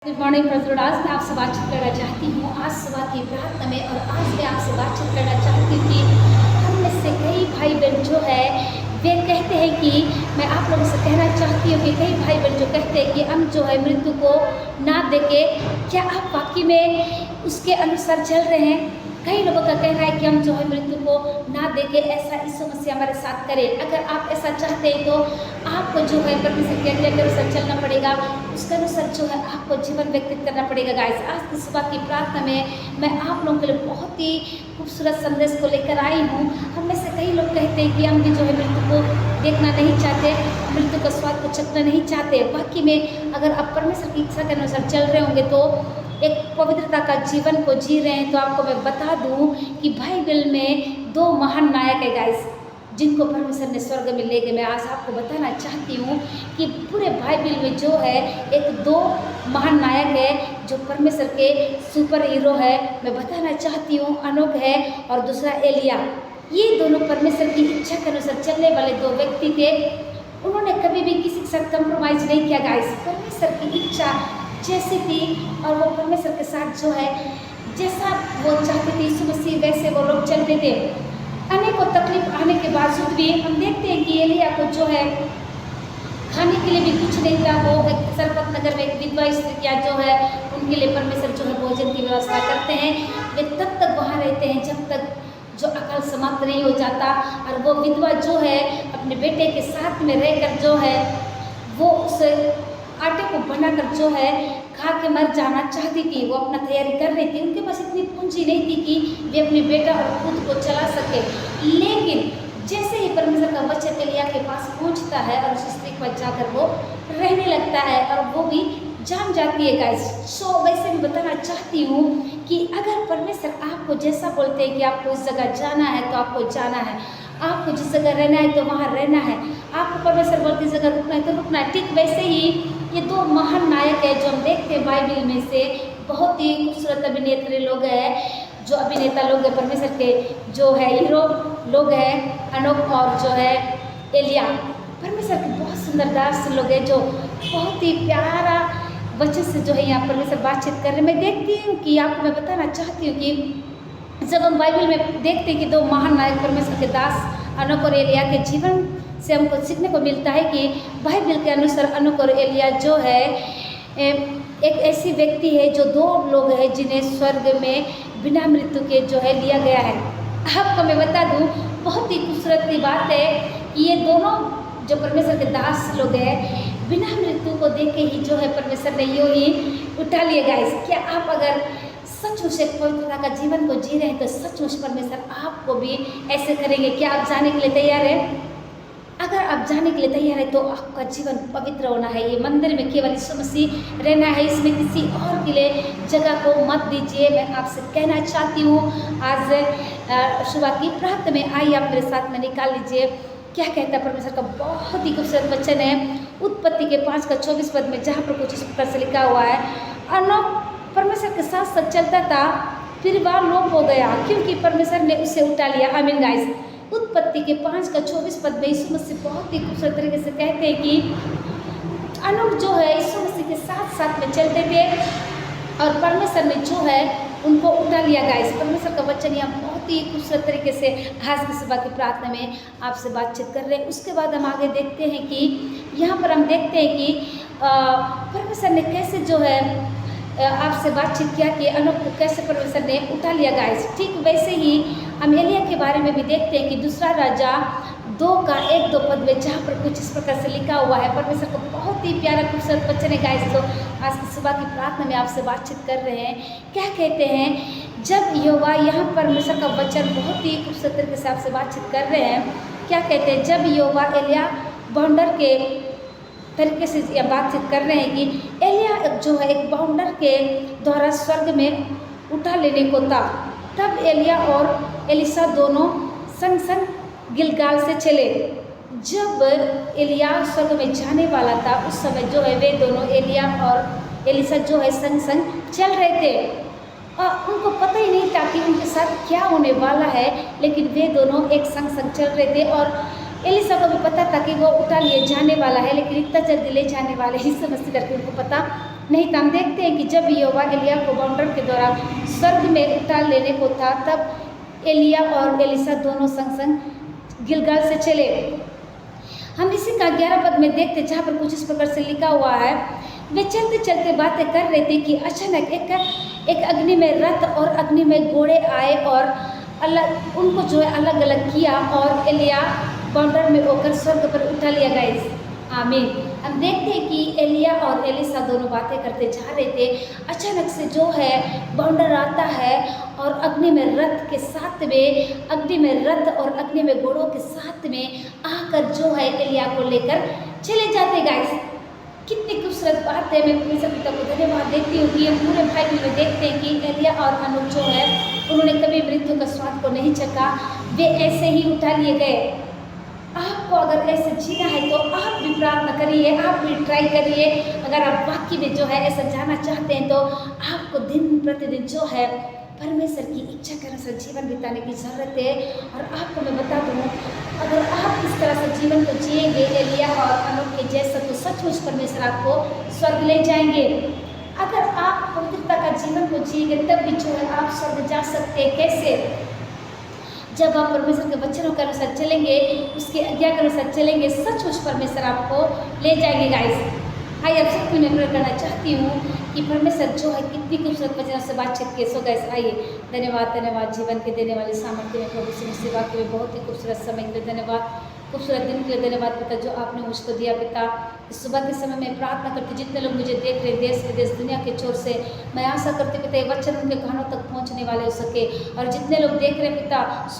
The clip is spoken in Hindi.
Good morning brother. आज मैं आपसे बातचीत करना चाहती हूँ आज सुबह की प्रार्थना में। और आज मैं आपसे बातचीत करना चाहती हूँ कि हम में से कई भाई बहन जो है वे कहते हैं कि मैं आप लोगों से कहना चाहती हूँ कि कई भाई बहन जो कहते हैं कि हम जो है मृत्यु को ना देके, क्या आप वाकई में उसके अनुसार चल रहे हैं? कई लोगों का कहना है कि हम जो है मृत्यु को ना देके ऐसा यीशु मसीह हमारे साथ करे। अगर आप ऐसा चाहते हैं तो आपको जो है परमेश्वर की आज्ञा के अनुसार चलना पड़ेगा, उसके अनुसार जो है आपको जीवन व्यतीत करना पड़ेगा। गाइस, आज की सुबह की प्रार्थना में मैं आप लोगों के लिए बहुत ही खूबसूरत संदेश को लेकर आई हूँ। हम में से कई लोग कहते हैं कि हम भी जो है मृत्यु को देखना नहीं चाहते, मृत्यु का स्वाद को चखना नहीं चाहते। बाकी में अगर आप परमेश्वर की इच्छा के अनुसार चल रहे होंगे तो एक पवित्रता का जीवन को जी रहे हैं, तो आपको मैं बता दूं कि बाइबल में दो महान नायक है गाइस, जिनको परमेश्वर ने स्वर्ग में ले गए। मैं आज आपको बताना चाहती हूँ कि पूरे बाइबल में जो है एक दो महान नायक है जो परमेश्वर के सुपर हीरो है। मैं बताना चाहती हूँ, अनोक है और दूसरा एलिया। ये दोनों परमेश्वर की इच्छा के अनुसार चलने वाले दो व्यक्ति थे। उन्होंने कभी भी किसी के साथ कंप्रोमाइज़ नहीं किया गाइस। परमेश्वर की इच्छा जैसी थी और वो परमेश्वर के साथ जो है जैसा वो चाहते थे यीशु मसीह वैसे वो लोग चलते थे। अनेकों तकलीफ आने के बावजूद भी हम देखते हैं कि एलिया को जो है खाने के लिए भी कुछ नहीं था। वो एक सरपत नगर में एक विधवा स्त्रियाँ जो है उनके लिए परमेश्वर जो है भोजन की व्यवस्था करते हैं। वे तब तक वहाँ रहते हैं जब तक जो अकाल समाप्त नहीं हो जाता। और वो विधवा जो है अपने बेटे के साथ में रहकर जो है वो उस आटे को बनाकर जो है खा के मर जाना चाहती थी। वो अपना तैयारी कर रही थी। उनके पास इतनी पूंजी नहीं थी कि वे अपने बेटा और खुद को चला सके। लेकिन जैसे ही परमेश्वर का वचन एलिया के पास पहुंचता है और उस स्त्री के पास जाकर वो रहने लगता है और वो भी जान जाती है गाइस। सो वैसे भी बताना चाहती हूँ कि अगर परमेश्वर आपको जैसा बोलते हैं कि आपको इस जगह जाना है तो आपको जाना है, आपको जिस जगह रहना है तो वहाँ रहना है, आपको परमेश्वर बोलते इस जगह रुकना है तो रुकना है। ठीक वैसे ही ये दो महान नायक है जो हम देखते हैं बाइबल में से। बहुत ही खूबसूरत अभिनेत्री लोग हैं, जो अभिनेता लोग हैं परमेश्वर के जो है हीरो लोग हैं, अनोक और जो है एलिया। परमेश्वर के बहुत सुंदर दास लोग हैं जो बहुत ही प्यारा वचन से जो है यहाँ परमेश्वर बातचीत कर रहे हैं। मैं देखती हूँ कि आपको मैं बताना चाहती हूँ कि जब हम बाइबल में देखते हैं कि दो महान नायक परमेश्वर के दास अनोक और एलिया के जीवन से हमको सीखने को मिलता है कि बाइबल के अनुसार अनोक और एलिया जो है एक ऐसी व्यक्ति है जो दो लोग हैं जिन्हें स्वर्ग में बिना मृत्यु के जो है लिया गया है। आपको मैं बता दूं, बहुत ही खूबसूरत की बात है कि ये दोनों जो परमेश्वर के दास लोग हैं बिना मृत्यु को देखे ही जो है परमेश्वर ने यूँ ही उठा लिया गाइस। क्या आप अगर सचमुच एक पवित्रता का जीवन को जी रहे हैं तो सचमुच परमेश्वर आपको भी ऐसे करेंगे। क्या आप जाने के लिए तैयार हैं? अगर आप जाने के लिए तैयार है तो आपका जीवन पवित्र होना है। ये मंदिर में केवल यीशु मसीह रहना है, इसमें किसी और के लिए जगह को मत दीजिए। मैं आपसे कहना चाहती हूँ आज सुबह की प्रार्थना में आइए आप मेरे साथ में निकाल लीजिए क्या कहता है परमेश्वर का बहुत ही खूबसूरत वचन है उत्पत्ति के 5:24 पद में, जहाँ पर कुछ इस प्रकार से लिखा हुआ है, अनोक परमेश्वर के साथ साथ चलता था, फिर वह लोप हो गया क्योंकि परमेश्वर ने उसे उठा लिया। आमीन गाइस। उत्पत्ति के 5:24 पद में यीशु मसीह बहुत ही खूबसूरत तरीके से कहते हैं कि अनोक जो है यीशु मसीह के साथ साथ में चलते थे और परमेश्वर ने जो है उनको उठा लिया गाइस। परमेश्वर का वचन यहाँ बहुत ही खूबसूरत तरीके से आज की सुबह की प्रार्थना में आपसे बातचीत कर रहे हैं। उसके बाद हम आगे देखते हैं कि यहाँ पर हम देखते हैं कि परमेश्वर ने कैसे जो है आपसे बातचीत किया कि अनोक को कैसे परमेश्वर ने उठा लिया गाइस। ठीक वैसे ही हम एलिया के बारे में भी देखते हैं कि दूसरा राजा 2:1-2 पद में, जहाँ पर कुछ इस प्रकार से लिखा हुआ है। परमेश्वर का बहुत ही प्यारा खूबसूरत वचन है गाइस, तो आज की सुबह की प्रार्थना में आपसे बातचीत कर रहे हैं। क्या कहते हैं, जब यहोवा, यहाँ परमेश्वर का वचन बहुत ही खूबसूरत तरीके से आपसे बातचीत कर रहे हैं। क्या कहते हैं, जब यहोवा एलिया बाउंडर के तरीके से यह बातचीत कर रहे हैं कि एलिया जो है एक बाउंडर के द्वारा स्वर्ग में उठा लेने को था, तब एलिया और एलिसा दोनों संग संग गिलगाल से चले। जब एलिया स्वर्ग में जाने वाला था उस समय जो है वे दोनों एलिया और एलिसा जो है संग संग चल रहे थे और उनको पता ही नहीं था कि उनके साथ क्या होने वाला है, लेकिन वे दोनों एक संग संग चल रहे थे। और एलिसा को भी पता था कि वो उठा लिए जाने वाला है, लेकिन इतना जल्दी ले जाने वाले ही समझते करके उनको पता नहीं तो हम देखते हैं कि जब यहोवा एलिया को बाउंडर के द्वारा स्वर्ग में उतार लेने को था, तब एलिया और एलिशा दोनों संग संग गिलगाल से चले। हम इसी का 11 पद में देखते, जहाँ पर कुछ इस प्रकार से लिखा हुआ है, वे चलते चलते बातें कर रहे थे कि अचानक एक अग्नि में रथ और अग्नि में घोड़े आए और अलग उनको जो है अलग अलग किया और एलिया बाउंडर में होकर स्वर्ग पर उठा लिया गया। आमीन। हम देखते हैं कि एलिया और एलिशा दोनों बातें करते जा रहे थे। अचानक से जो है बाउंडर आता है और अग्नि में रथ के साथ में, अग्नि में रथ और अग्नि में घोड़ों के साथ में आकर जो है एलिया को लेकर चले जाते। गाइस, कितनी खूबसूरत बात है। मैं परमेश्वर पिता को धन्यवाद देती हूँ कि हम पूरे बाइबल में देखते हैं कि एलिया और हनोक जो है उन्होंने कभी मृत्यु का स्वाद को नहीं चखा, वे ऐसे ही उठा लिए गए। आपको अगर ऐसे जीना है तो आप भी प्रार्थना करिए, आप भी ट्राई करिए। अगर आप वाकई में जो है ऐसा जाना चाहते हैं तो आपको दिन प्रतिदिन जो है परमेश्वर की इच्छा के अनुसार जीवन बिताने की ज़रूरत है। और आपको मैं बता दूँ, अगर आप इस तरह से जीवन को जिएंगे एलिया और हनोक के जैसा, तो सचमुच परमेश्वर आपको स्वर्ग ले जाएंगे। अगर आप पवित्रता का जीवन को जिएंगे तब भी जो है आप स्वर्ग जा सकते हैं। कैसे? जब आप परमेश्वर के वचनों के अनुसार चलेंगे, उसकी आज्ञा के अनुसार चलेंगे, सचमुच परमेश्वर आपको ले जाएंगे। गाइस, आइए आप सबको मैं प्रेयर करना चाहती हूँ कि परमेश्वर जो है कितनी खूबसूरत वचनों से बातचीत किए। सो गाइस, आइए। धन्यवाद जीवन के देने वाले सामर्थ्य में प्रभु से सेवा के लिए बहुत ही खूबसूरत समय के लिए धन्यवाद, खूबसूरत दिन के लिए धन्यवाद पिता, जो आपने मुझको दिया पिता। इस सुबह के समय में प्रार्थना करती, जितने लोग मुझे देख रहे देश विदेश दुनिया के छोर से, मैं आशा करती पिता ये वचन उनके कानों तक पहुँचने वाले हो सके। और जितने लोग देख रहे पिता, सुन